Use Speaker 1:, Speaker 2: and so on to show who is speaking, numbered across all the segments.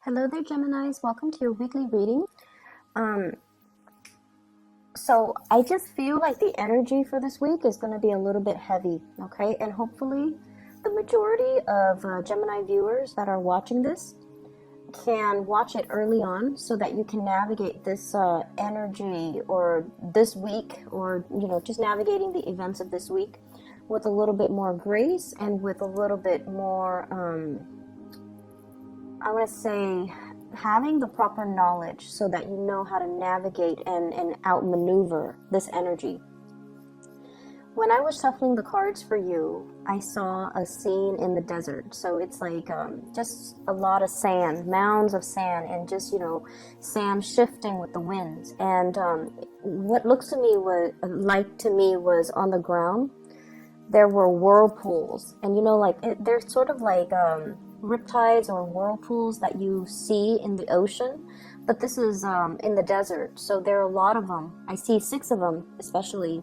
Speaker 1: Hello there, Geminis. Welcome to your weekly reading. So I just feel like the energy for this week is going to be a little bit heavy, okay? And hopefully the majority of Gemini viewers that are watching this can watch it early on so that you can navigate this energy or this week, or, just navigating the events of this week with a little bit more grace and with a little bit more, I want to say, having the proper knowledge so that you know how to navigate and outmaneuver this energy. When I was shuffling the cards for you, I saw a scene in the desert. So it's like just a lot of sand, mounds of sand, and just, sand shifting with the winds. And what looks to me was on the ground, there were whirlpools. And, they're sort of like riptides or whirlpools that you see in the ocean, but this is in the desert, so there are a lot of them. I see 6 of them especially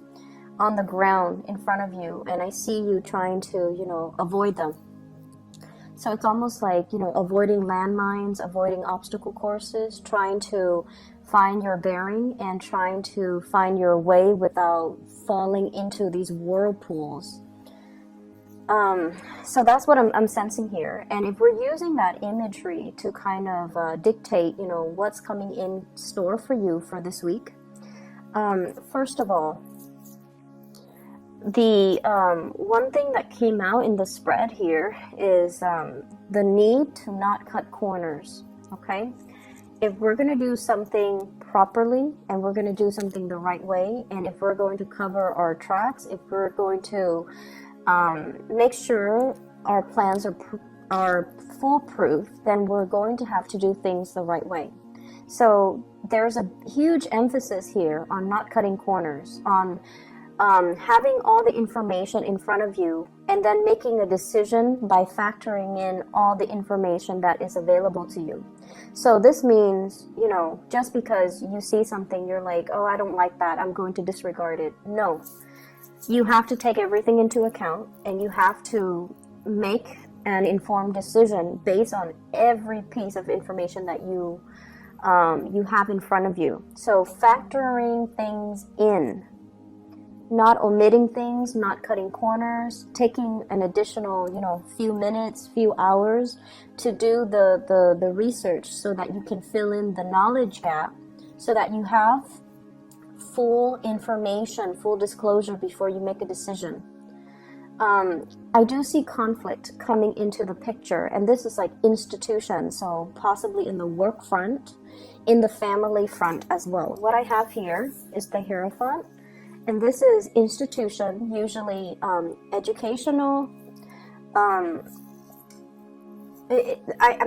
Speaker 1: on the ground in front of you, and I see you trying to avoid them. So it's almost like avoiding landmines, avoiding obstacle courses, trying to find your bearing and trying to find your way without falling into these whirlpools. So that's what I'm sensing here. And if we're using that imagery to kind of dictate, what's coming in store for you for this week, first of all, the one thing that came out in the spread here is the need to not cut corners, okay? If we're going to do something properly and we're going to do something the right way, and if we're going to cover our tracks, if we're going to make sure our plans are foolproof, then we're going to have to do things the right way. So there's a huge emphasis here on not cutting corners, on having all the information in front of you and then making a decision by factoring in all the information that is available to you. So this means, just because you see something, you're like, oh, I don't like that, I'm going to disregard it. No. You have to take everything into account, and you have to make an informed decision based on every piece of information that you have in front of you. So factoring things in, not omitting things, not cutting corners, taking an additional, few minutes, few hours to do the research so that you can fill in the knowledge gap, so that you have full information, full disclosure before you make a decision. I do see conflict coming into the picture, and this is like institution, so possibly in the work front, in the family front as well. What I have here is the Hierophant, and this is institution, usually educational. I'm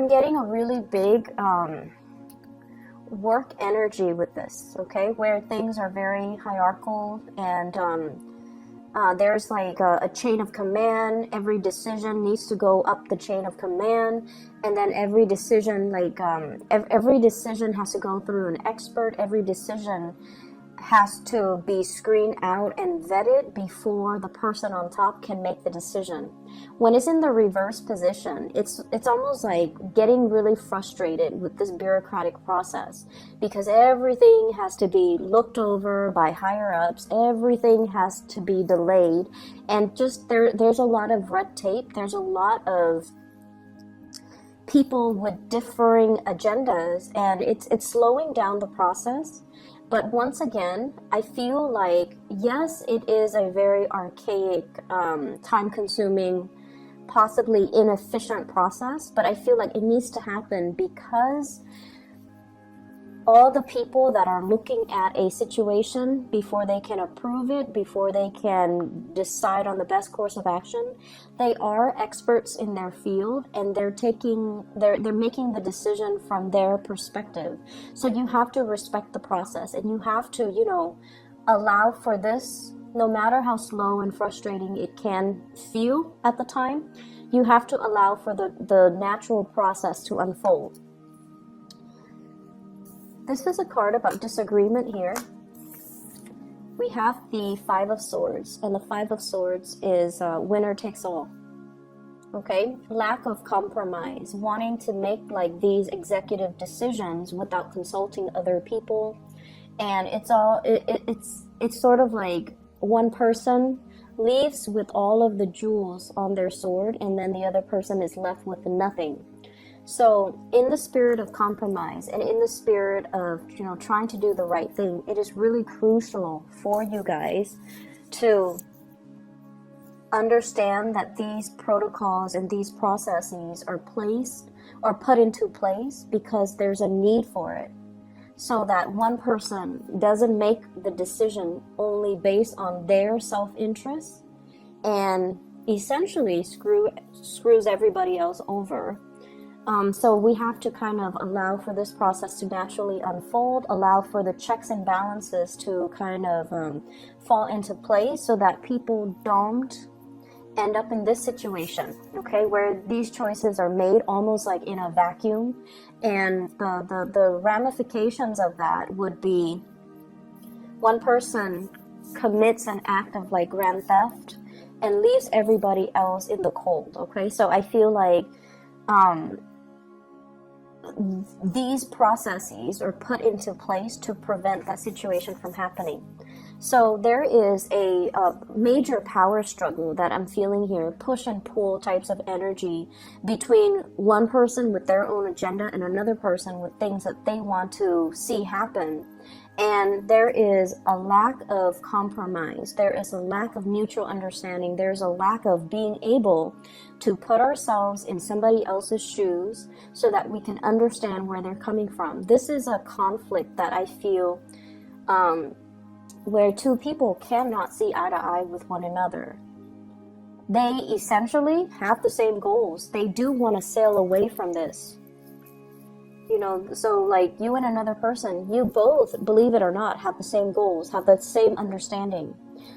Speaker 1: getting a really big work energy with this, okay, where things are very hierarchical, and there's like a chain of command. Every decision needs to go up the chain of command, and then every decision, every decision has to go through an expert. Every decision has to be screened out and vetted before the person on top can make the decision. When it's in the reverse position, it's almost like getting really frustrated with this bureaucratic process, because everything has to be looked over by higher ups, everything has to be delayed, and just there's a lot of red tape, there's a lot of people with differing agendas, and it's slowing down the process. But once again, I feel like, yes, it is a very archaic, time-consuming, possibly inefficient process, but I feel like it needs to happen because all the people that are looking at a situation before they can approve it, before they can decide on the best course of action, they are experts in their field, and they're making the decision from their perspective. So you have to respect the process, and you have to, allow for this, no matter how slow and frustrating it can feel at the time. You have to allow for the natural process to unfold. This is a card about disagreement here. We have the 5 of Swords, and the 5 of Swords is winner takes all. okay? Lack of compromise, wanting to make like these executive decisions without consulting other people. And it's sort of like one person leaves with all of the jewels on their sword, and then the other person is left with nothing. So in the spirit of compromise and in the spirit of, you know, trying to do the right thing, it is really crucial for you guys to understand that these protocols and these processes are placed or put into place because there's a need for it. So that one person doesn't make the decision only based on their self-interest and essentially screws everybody else over. So we have to kind of allow for this process to naturally unfold, allow for the checks and balances to kind of fall into place so that people don't end up in this situation, okay, where these choices are made almost like in a vacuum. And the ramifications of that would be one person commits an act of like grand theft and leaves everybody else in the cold, okay? So I feel like these processes are put into place to prevent that situation from happening. So there is a major power struggle that I'm feeling here, push and pull types of energy between one person with their own agenda and another person with things that they want to see happen. And there is a lack of compromise. There is a lack of mutual understanding. There's a lack of being able to put ourselves in somebody else's shoes so that we can understand where they're coming from. This is a conflict that I feel where two people cannot see eye to eye with one another. They essentially have the same goals. They do want to sail away from this. You know, so like you and another person, you both, believe it or not, have the same goals, have the same understanding.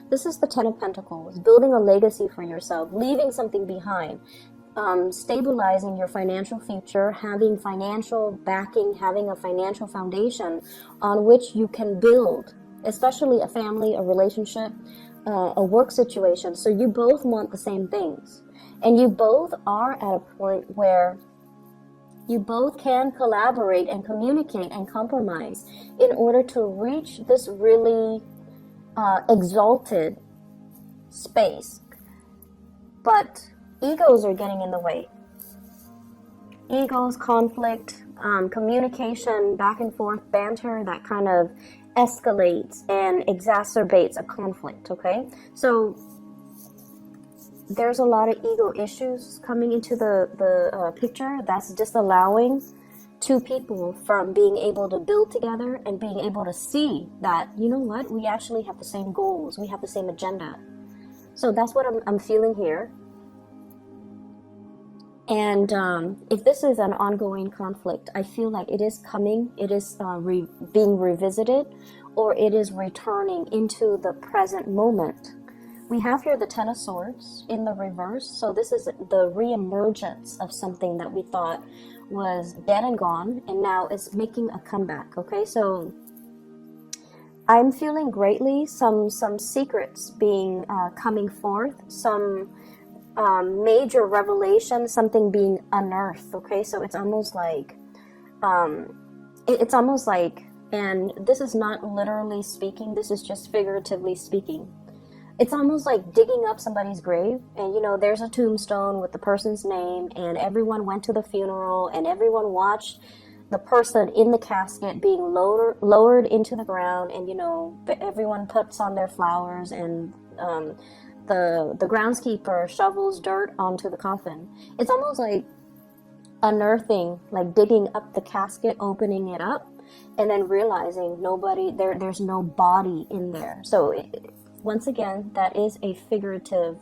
Speaker 1: This is the Ten of Pentacles, building a legacy for yourself, leaving something behind, stabilizing your financial future, having financial backing, having a financial foundation on which you can build, especially a family, a relationship, a work situation. So you both want the same things. And you both are at a point where you both can collaborate and communicate and compromise in order to reach this really exalted space. But egos are getting in the way. Egos, conflict, communication, back and forth, banter, that kind of escalates and exacerbates a conflict, okay? So there's a lot of ego issues coming into the picture that's disallowing two people from being able to build together and being able to see that, you know what, we actually have the same goals, we have the same agenda. So that's what I'm feeling here. And if this is an ongoing conflict, I feel like it is coming, it is being revisited, or it is returning into the present moment. We have here the Ten of Swords in the reverse. So this is the reemergence of something that we thought was dead and gone, and now is making a comeback, okay? So I'm feeling greatly some secrets being coming forth, some major revelation, something being unearthed, okay? So it's almost like, and this is not literally speaking, this is just figuratively speaking. It's almost like digging up somebody's grave, and you know, there's a tombstone with the person's name, and everyone went to the funeral, and everyone watched the person in the casket being lowered into the ground, and you know, everyone puts on their flowers, and the groundskeeper shovels dirt onto the coffin. It's almost like unearthing, like digging up the casket, opening it up, and then realizing there's no body in there. So once again, that is a figurative,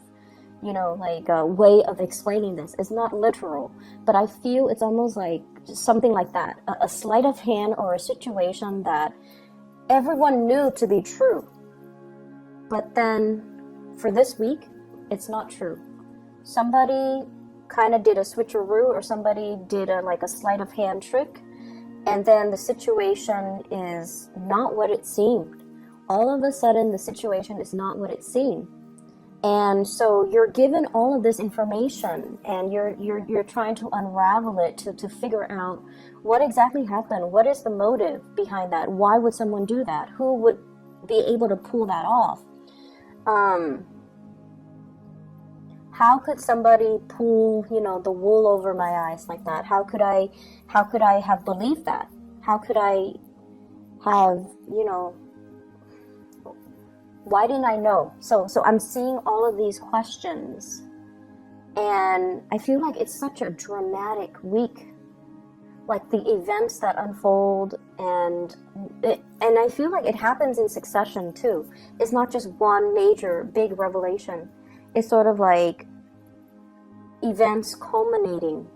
Speaker 1: you know, like a way of explaining this. It's not literal, but I feel it's almost like something like that, a sleight of hand or a situation that everyone knew to be true. But then for this week, it's not true. Somebody kind of did a switcheroo, or somebody did a sleight of hand trick, and then the situation is not what it seemed. All of a sudden, the situation is not what it seemed. And so you're given all of this information, and you're trying to unravel it to figure out what exactly happened. What is the motive behind that? Why would someone do that? Who would be able to pull that off? How could somebody pull, the wool over my eyes like that? How could I have believed that? How could I have, why didn't I know? So I'm seeing all of these questions, and I feel like it's such a dramatic week. Like the events that unfold, and I feel like it happens in succession too. It's not just one major big revelation. It's sort of like events culminating,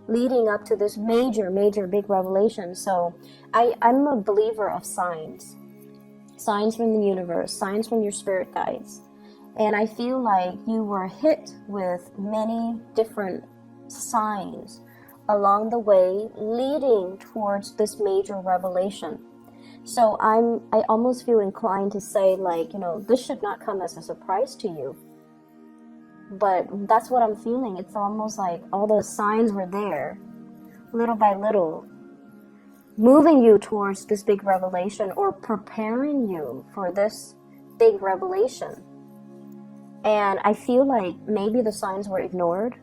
Speaker 1: leading up to this major big revelation. So I'm a believer of signs from the universe, signs from your spirit guides. And I feel like you were hit with many different signs along the way, leading towards this major revelation. So I almost feel inclined to say, like, this should not come as a surprise to you. But that's what I'm feeling. It's almost like all those signs were there, little by little, moving you towards this big revelation, or preparing you for this big revelation. And I feel like maybe the signs were ignored.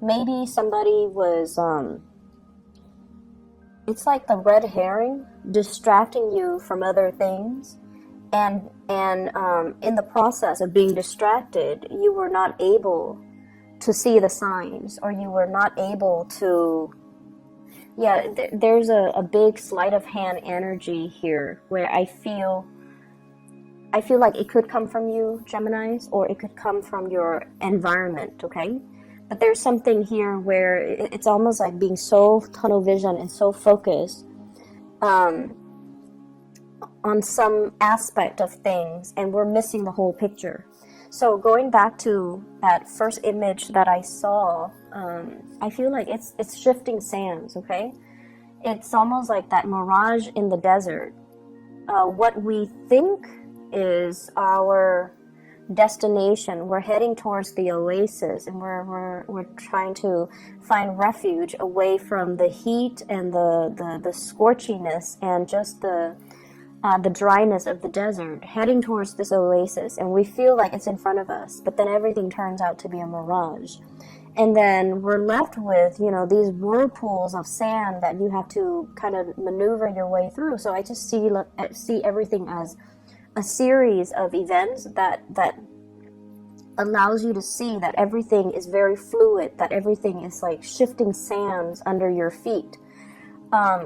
Speaker 1: Maybe somebody was, it's like the red herring distracting you from other things. And in the process of being distracted, you were not able to see the signs, or you were not able to, there's a big sleight of hand energy here, where I feel like it could come from you, Geminis, or it could come from your environment, okay? But there's something here where it's almost like being so tunnel vision and so focused on some aspect of things, and we're missing the whole picture. So going back to that first image that I saw, I feel like it's shifting sands, okay? It's almost like that mirage in the desert. What we think is our destination, we're heading towards the oasis, and we're trying to find refuge away from the heat and the scorchiness and just the dryness of the desert, heading towards this oasis, and we feel like it's in front of us, but then everything turns out to be a mirage. And then we're left with, these whirlpools of sand that you have to kind of maneuver your way through. So I just see everything as a series of events that allows you to see that everything is very fluid, that everything is like shifting sands under your feet.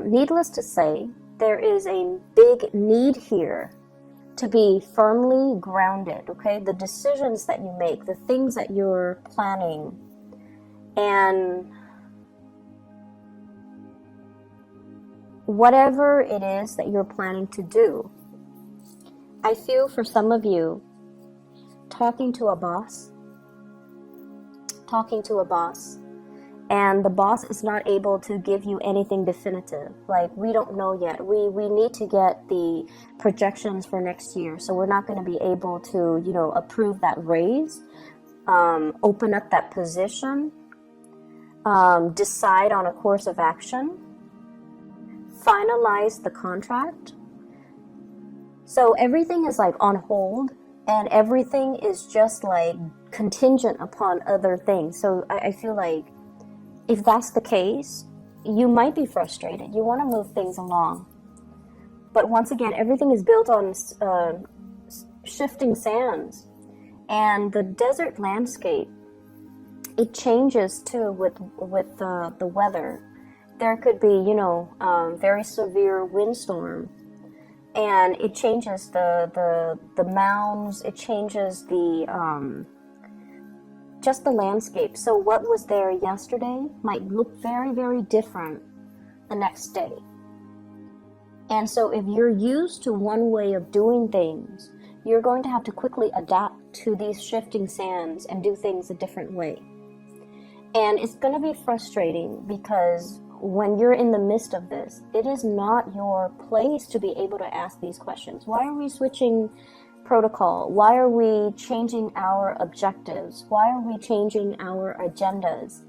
Speaker 1: Needless to say, there is a big need here to be firmly grounded, okay? The decisions that you make, the things that you're planning, and whatever it is that you're planning to do. I feel for some of you, talking to a boss, and the boss is not able to give you anything definitive. Like, we don't know yet. We need to get the projections for next year, so we're not going to be able to, approve that raise, open up that position, decide on a course of action, finalize the contract. So everything is like on hold, and everything is just like contingent upon other things. So I feel like if that's the case, you might be frustrated. You want to move things along. But once again, everything is built on shifting sands. And the desert landscape, it changes too with the weather. There could be, very severe windstorm. And it changes the mounds, it changes just the landscape. So what was there yesterday might look very, very different the next day. And so if you're used to one way of doing things, you're going to have to quickly adapt to these shifting sands and do things a different way. And it's going to be frustrating because when you're in the midst of this, it is not your place to be able to ask these questions. Why are we switching protocol? Why are we changing our objectives? Why are we changing our agendas?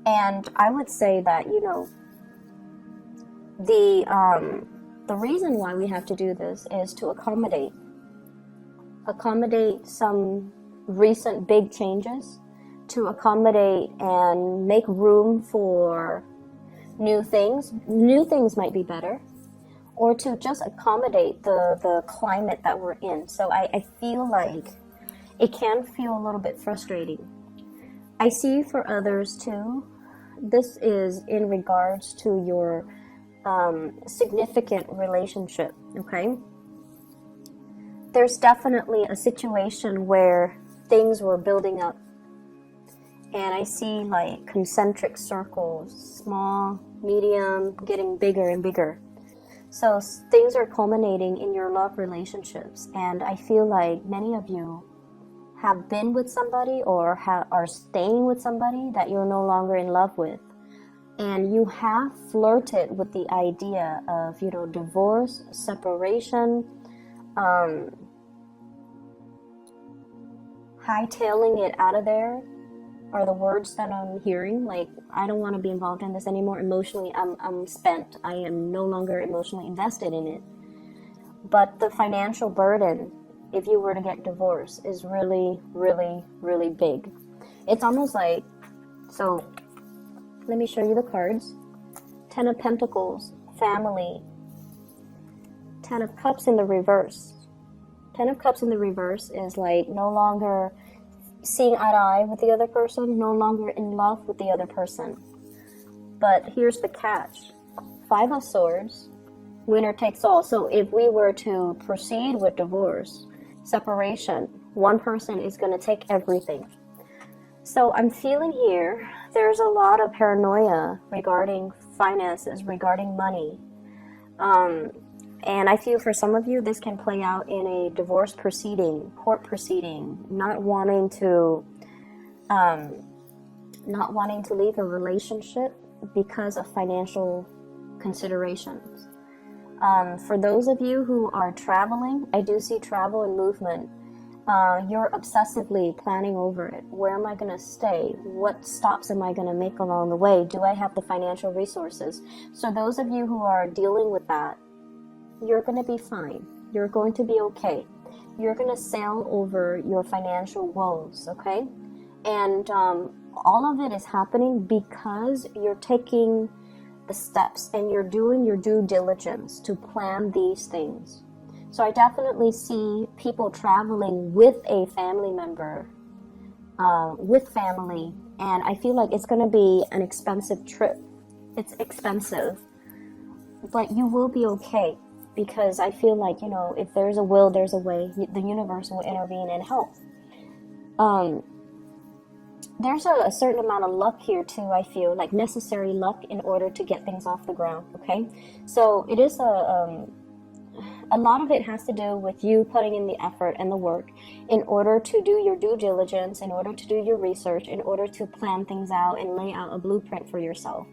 Speaker 1: And I would say that, you know, the reason why we have to do this is to accommodate some recent big changes, to accommodate and make room for new things. New things might be better, or to just accommodate the climate that we're in. So I feel like it can feel a little bit frustrating. I see for others too, this is in regards to your significant relationship, okay? There's definitely a situation where things were building up, and I see like concentric circles, small, medium, getting bigger and bigger. So things are culminating in your love relationships, and I feel like many of you have been with somebody or are staying with somebody that you're no longer in love with. And you have flirted with the idea of, you know, divorce, separation, hightailing it out of there are the words that I'm hearing. Like, I don't want to be involved in this anymore. Emotionally, I'm spent. I am no longer emotionally invested in it. But the financial burden, if you were to get divorced, is really, really, really big. It's almost like, so let me show you the cards. 10 of Pentacles, family. 10 of Cups in the reverse. 10 of Cups in the reverse is like no longer seeing eye to eye with the other person, no longer in love with the other person. But here's the catch. 5 of Swords, winner takes all. So if we were to proceed with divorce, separation, one person is going to take everything. So I'm feeling here, there's a lot of paranoia regarding finances, regarding money. And I feel for some of you, this can play out in a divorce proceeding, court proceeding, not wanting to leave a relationship because of financial considerations. For those of you who are traveling, I do see travel and movement. You're obsessively planning over it. Where am I going to stay? What stops am I going to make along the way? Do I have the financial resources? So those of you who are dealing with that, you're going to be fine. You're going to be okay. You're going to sail over your financial woes, okay? And all of it is happening because you're taking the steps and you're doing your due diligence to plan these things. So I definitely see people traveling with a family member, with family, and I feel like it's going to be an expensive trip. It's expensive, but you will be okay, because I feel like, you know, if there's a will, there's a way. The universe will intervene and help. There's a certain amount of luck here too, I feel, like necessary luck in order to get things off the ground, okay? So it is a lot of it has to do with you putting in the effort and the work in order to do your due diligence, in order to do your research, in order to plan things out and lay out a blueprint for yourself.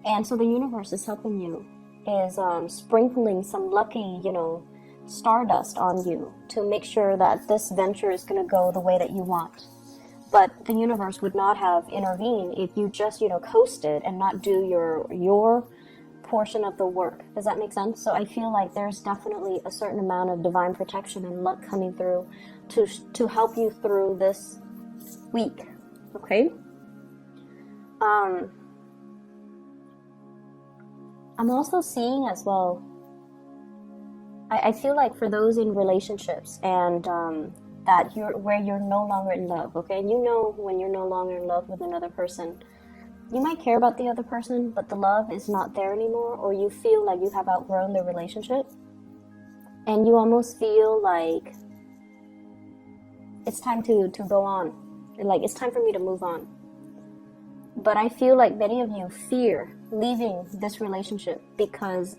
Speaker 1: And so the universe is helping you, is sprinkling some lucky, you know, stardust on you to make sure that this venture is going to go the way that you want. But the universe would not have intervened if you just, you know, coasted and not do your portion of the work. Does that make sense? So I feel like there's definitely a certain amount of divine protection and luck coming through to help you through this week. Okay? I'm also seeing as well, I feel like for those in relationships and that where you're no longer in love, okay? And you know when you're no longer in love with another person, you might care about the other person, but the love is not there anymore, or you feel like you have outgrown the relationship, and you almost feel like it's time to go on, like it's time for me to move on. But I feel like many of you fear leaving this relationship because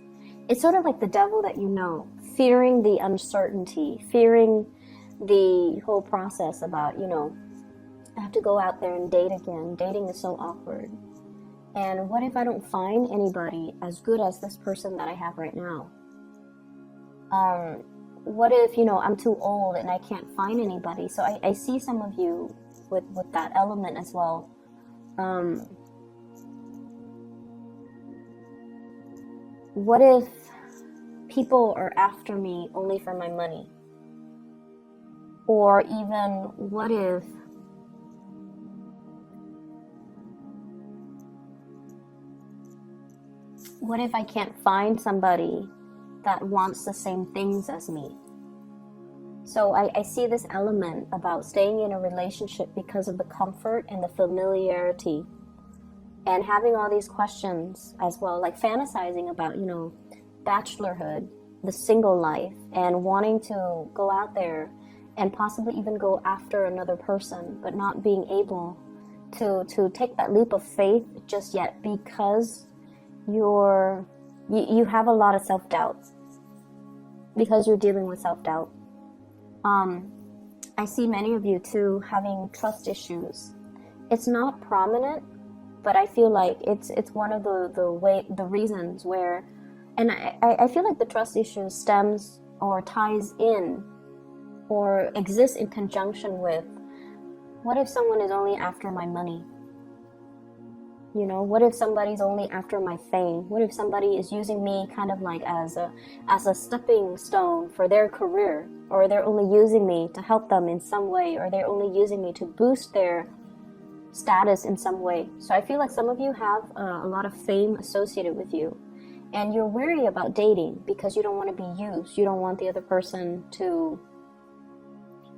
Speaker 1: it's sort of like the devil that you know, fearing the uncertainty, fearing the whole process about, you know, I have to go out there and date again. Dating is so awkward. And what if I don't find anybody as good as this person that I have right now? what if, I'm too old and I can't find anybody? So I see some of you with that element as well. What if people are after me only for my money? Or even what if I can't find somebody that wants the same things as me? So I see this element about staying in a relationship because of the comfort and the familiarity, and having all these questions as well, like fantasizing about, bachelorhood, the single life, and wanting to go out there and possibly even go after another person, but not being able to take that leap of faith just yet because you have a lot of self-doubt, because you're dealing with self-doubt. I see many of you too having trust issues. It's not prominent, but I feel like it's one of the reasons where, and I feel like the trust issue stems or ties in or exists in conjunction with, what if someone is only after my money? What if somebody's only after my fame? What if somebody is using me kind of like as a stepping stone for their career? Or they're only using me to help them in some way, or they're only using me to boost their status in some way. So I feel like some of you have a lot of fame associated with you, and you're wary about dating because you don't want to be used. You don't want the other person to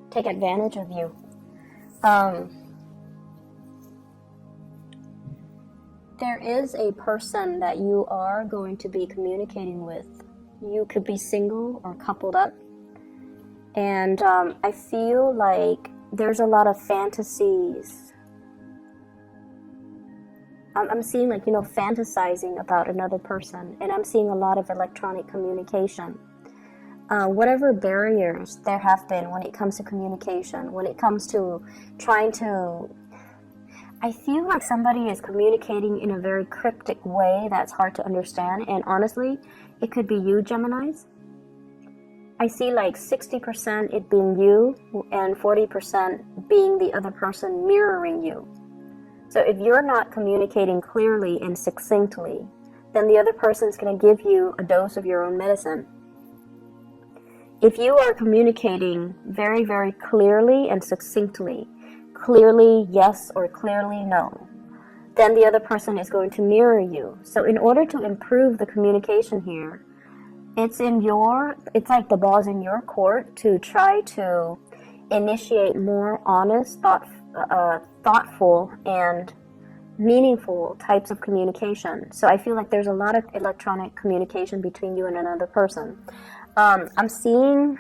Speaker 1: take advantage of you. There is a person that you are going to be communicating with. You could be single or coupled up. And I feel like there's a lot of fantasies. I'm seeing like, fantasizing about another person. And I'm seeing a lot of electronic communication. Whatever barriers there have been when it comes to communication, when it comes to trying to... I feel like somebody is communicating in a very cryptic way that's hard to understand. And honestly, it could be you, Geminis. I see like 60% it being you and 40% being the other person mirroring you. So if you're not communicating clearly and succinctly, then the other person's going to give you a dose of your own medicine. If you are communicating very, very clearly and succinctly, clearly yes or clearly no, then the other person is going to mirror you. So in order to improve the communication here, it's like the ball's in your court to try to initiate more honest, thoughtful, and meaningful types of communication. So I feel like there's a lot of electronic communication between you and another person. I'm seeing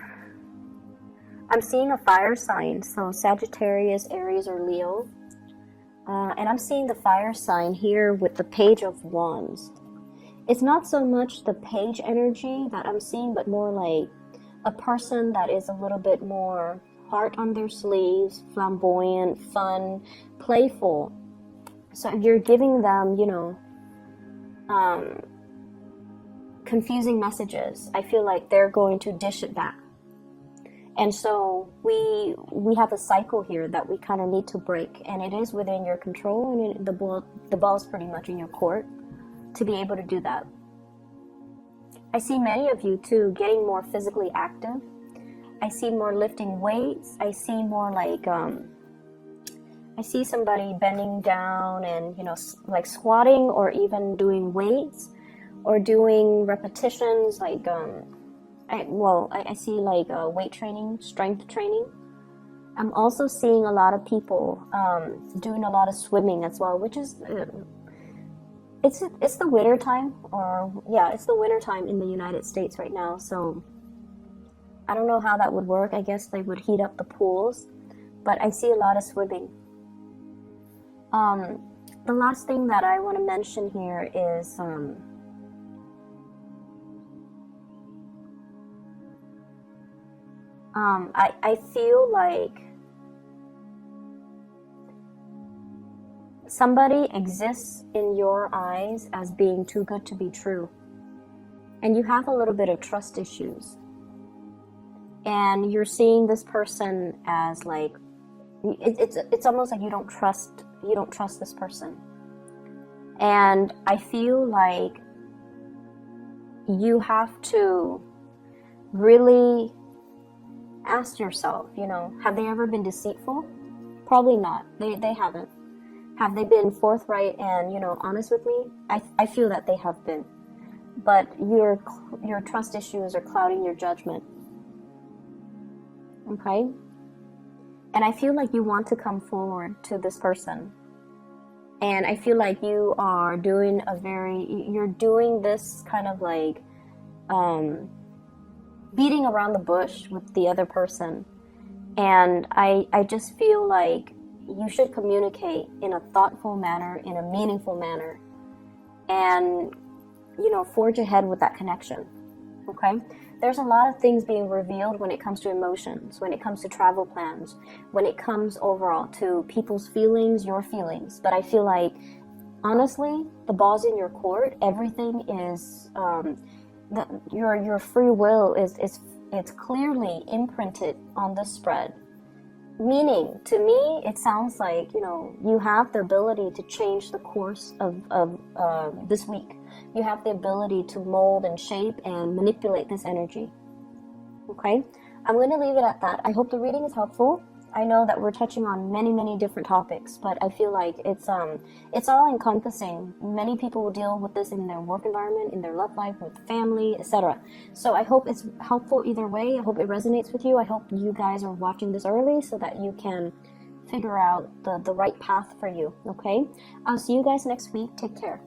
Speaker 1: a fire sign, so Sagittarius, Aries, or Leo. And I'm seeing the fire sign here with the Page of Wands. It's not so much the page energy that I'm seeing, but more like a person that is a little bit more heart on their sleeves, flamboyant, fun, playful. So if you're giving them, confusing messages, I feel like they're going to dish it back. And so we have a cycle here that we kind of need to break, and it is within your control, and the ball's pretty much in your court to be able to do that. I see many of you too getting more physically active. I see more lifting weights. I see more like I see somebody bending down and like squatting, or even doing weights or doing repetitions like I see like weight training, strength training. I'm also seeing a lot of people doing a lot of swimming as well, which is it's the winter time, it's the winter time in the United States right now. So I don't know how that would work. I guess they would heat up the pools, but I see a lot of swimming. The last thing that I want to mention here is I feel like somebody exists in your eyes as being too good to be true, and you have a little bit of trust issues. and you're seeing this person as like, it's almost like you don't trust this person. And I feel like you have to really ask yourself, you know, have they ever been deceitful? Probably not. They haven't. Have they been forthright and, you know, honest with me? I feel that they have been. But your trust issues are clouding your judgment. Okay? And I feel like you want to come forward to this person. And I feel like you are doing you're doing this kind of like beating around the bush with the other person. And I just feel like you should communicate in a thoughtful manner, in a meaningful manner, and, you know, forge ahead with that connection. Okay? There's a lot of things being revealed when it comes to emotions, when it comes to travel plans, when it comes overall to people's feelings, your feelings. But I feel like, honestly, the ball's in your court. Everything is, your free will it's clearly imprinted on the spread. Meaning, to me, it sounds like, you know, you have the ability to change the course of this week. You have the ability to mold and shape and manipulate this energy. Okay? I'm going to leave it at that. I hope the reading is helpful. I know that we're touching on many different topics, but I feel like it's all encompassing. Many people will deal with this in their work environment, in their love life, with family, etc. So I hope it's helpful either way. I hope it resonates with you. I hope you guys are watching this early so that you can figure out the right path for you. Okay? I'll see you guys next week. Take care.